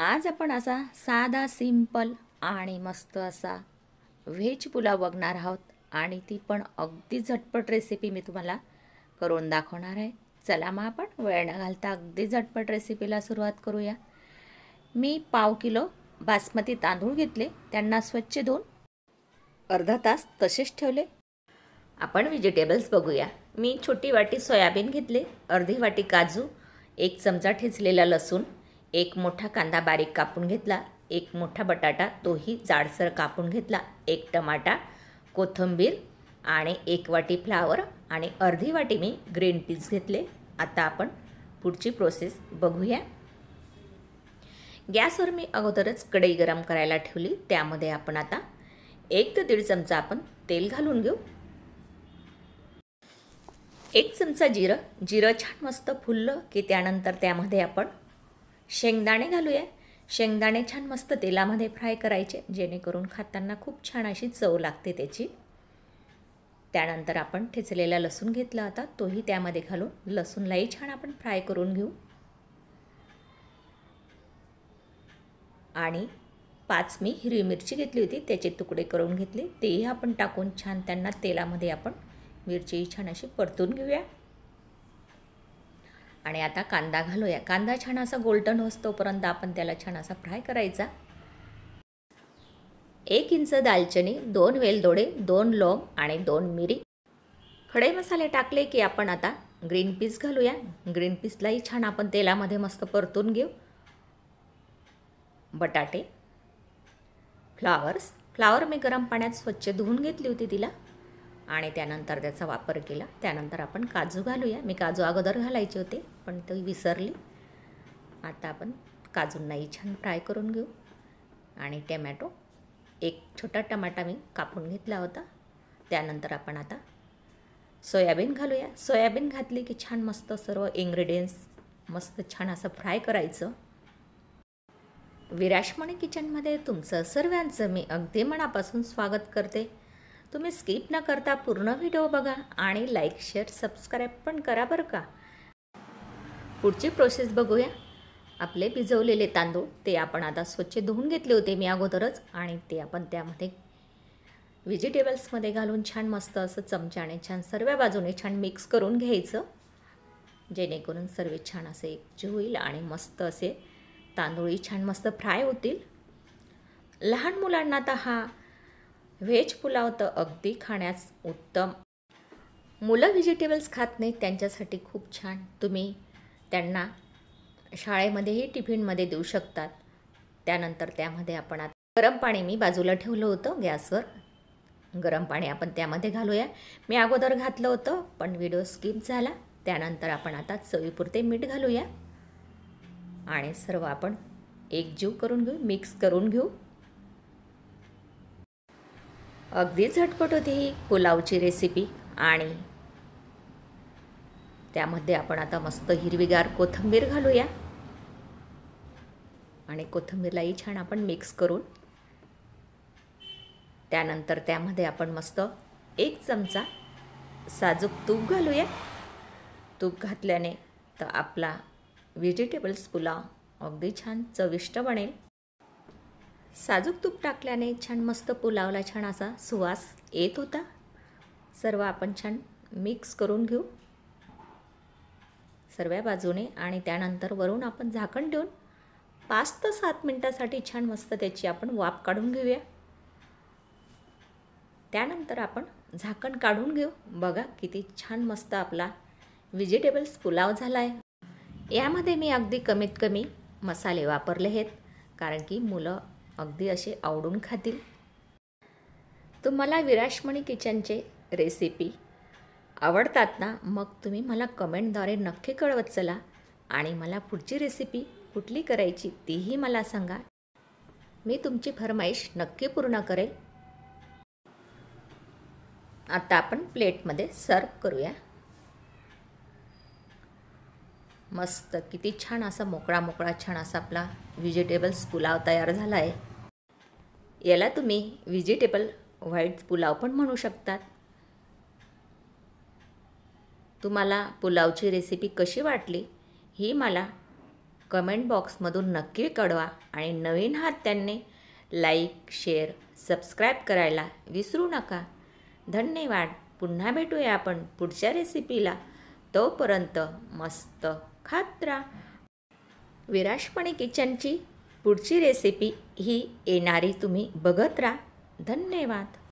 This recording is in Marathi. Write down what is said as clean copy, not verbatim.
आज आपण असा साधा सिंपल आणि मस्त असा व्हेज पुलाव बघणार आहोत आणि ती पण अगदी झटपट रेसिपी मी तुम्हाला करून दाखवणार आहे। चला मग आपण वेळ न घालता अगदी झटपट रेसिपीला सुरुवात करूया। मी पाव किलो बासमती तांदूळ घेतले, त्यांना स्वच्छ धुवून अर्धा तास तसेच ठेवले। आपण व्हेजिटेबल्स बघूया। मी छोटी वाटी सोयाबीन घेतले, अर्धी वाटी काजू, 1 चमचा ठेचलेला लसूण, 1 मोठा कांदा बारीक कापून घेतला, 1 मोठा बटाटा तोही जाडसर कापून घेतला, 1 टमाटा, कोथिंबीर आणि 1 वाटी फ्लावर आणि अर्धी वाटी मी ग्रीन पीस घेतले। आता आपण पुढची प्रोसेस बघूया। गॅसवर मी अगोदरच कढई गरम करायला ठेवली, त्यामध्ये आपण आता 1 ते 1.5 चमचा आपण तेल घालून घेऊ। 1 चमचा जिरं छान मस्त फुललं की त्यानंतर त्यामध्ये आपण शेंगदाणे घालूया। शेंगदाणे छान मस्त तेलामध्ये फ्राय करायचे, जेणेकरून खाताना खूप छान अशी चव लागते त्याची। त्यानंतर आपण ठेचलेला लसूण घेतला होता, तोही त्यामध्ये घालून लसूणलाही छान आपण फ्राय करून घेऊ। आणि 5 मी हिरवी मिरची घेतली होती, त्याचे तुकडे करून घेतले, तेही आपण टाकून छान त्यांना तेलामध्ये आपण मिरची छान अशी परतून घेऊया। आणि आता कांदा घालूया। कांदा छान असा गोल्डन होईपर्यंत आपण त्याला छान असा फ्राय करायचा। 1 इंच दालचिनी, 2 वेलदोडे, 2 लवंग आणि 2 मिरी। खडे मसाले टाकले की आपण आता ग्रीन पीस घालूया। ग्रीन पीसलाही छान आपण तेलामध्ये मस्त परतून घेऊ। बटाटे, फ्लावर मी गरम पाण्यात स्वच्छ धुवून घेतली होती तिला आणि त्यानंतर त्याचा वापर केला। त्यानंतर आपण काजू घालूया। मी काजू अगोदर घालायचे होते पण ते विसरली। आता आपण काजूंनाही छान फ्राय करून घेऊ। आणि टोमॅटो, 1 छोटा टमाटा मी कापून घेतला होता। त्यानंतर आपण आता सोयाबीन घालूया। सोयाबीन घातली की छान मस्त सर्व इन्ग्रेडियंट्स मस्त छान असं फ्राय करायचं। विराजमणी किचनमध्ये तुमचं सर्वांचं मी अगदी मनापासून स्वागत करते। तुम्ही स्किप न करता पूर्ण व्हिडिओ बघा आणि लाईक, शेअर, सबस्क्राईब पण करा बरं का। पुढची प्रोसेस बघूया। आपले भिजवलेले तांदूळ ते आपण आता स्वच्छ धुवून घेतले होते मी अगोदरच आणि ते आपण त्यामध्ये व्हेजिटेबल्समध्ये घालून छान मस्त असं चमच्याने छान सर्व बाजूने छान मिक्स करून घ्यायचं, जेणेकरून सर्व छान असे एकजीव होईल आणि मस्त असे तांदूळही छान मस्त फ्राय होतील। लहान मुलांना तर हा व्हेज पुलाव तर अगदी खाण्यास उत्तम। मुलं व्हेजिटेबल्स खात नाहीत, त्यांच्यासाठी खूप छान तुम्ही त्यांना शाळेमध्येही टिफिनमध्ये देऊ शकतात। त्यानंतर त्यामध्ये आपण आता गरम पाणी मी बाजूला ठेवलं होतं गॅसवर, गरम पाणी आपण त्यामध्ये घालूया। मी अगोदर घातलं होतं पण व्हिडिओ स्किप झाला। त्यानंतर आपण आता चवीपुरते मीठ घालूया आणि सर्व आपण एकजीव करून घेऊ, मिक्स करून घेऊ। अगदी झटपट होती ही पुलावची रेसिपी आणि त्यामध्ये आपण आता मस्त हिरवीगार कोथिंबीर घालूया आणि कोथिंबीरलाही छान आपण मिक्स करून त्यानंतर त्यामध्ये आपण मस्त 1 चमचा साजूक तूप घालूया। तूप घातल्याने तर आपला व्हेजिटेबल्स पुलाव अगदी छान चविष्ट बनेल। साजूक तूप टाकल्याने छान मस्त पुलावला छान असा सुवास येत होता। सर्व आपण छान मिक्स करून घेऊ सर्व बाजूने आणि त्यानंतर वरून आपण झाकण ठेवून 5 ते 7 मिनिटांसाठी छान मस्त त्याची आपण वाफ काढून घेऊया। त्यानंतर आपण झाकण काढून घेऊ। बघा किती छान मस्त आपला व्हेजिटेबल्स पुलाव झाला आहे। यामध्ये मी अगदी कमीत कमी मसाले वापरले आहेत, कारण की मुलं अगदी असे आवडून खातील। तुम्हाला विराजमणी किचनचे रेसिपी आवडतात ना, मग तुम्ही मला कमेंटद्वारे नक्की कळवत चला आणि मला पुढची रेसिपी कुठली करायची तीही मला सांगा, मी तुमची फरमाईश नक्की पूर्ण करेल। आता आपण प्लेटमध्ये सर्व करूया। मस्त किती छान असा मोकळा छान असा आपला व्हेजिटेबल्स पुलाव तयार झाला आहे। याला तुम्ही व्हेजिटेबल व्हाईट पुलाव पण म्हणू शकतात। तुम्हाला पुलावची रेसिपी कशी वाटली ही मला कमेंट बॉक्समधून नक्की कळवा आणि नवीन आहात त्यांनी लाईक, शेअर, सबस्क्राईब करायला विसरू नका. धन्यवाद. पुन्हा भेटूया आपण पुढच्या रेसिपीला. तोपर्यंत मस्त खात राहा. विराजमणी किचनची पुढची रेसिपी ही येणारी तुम्ही बघत राहा. धन्यवाद.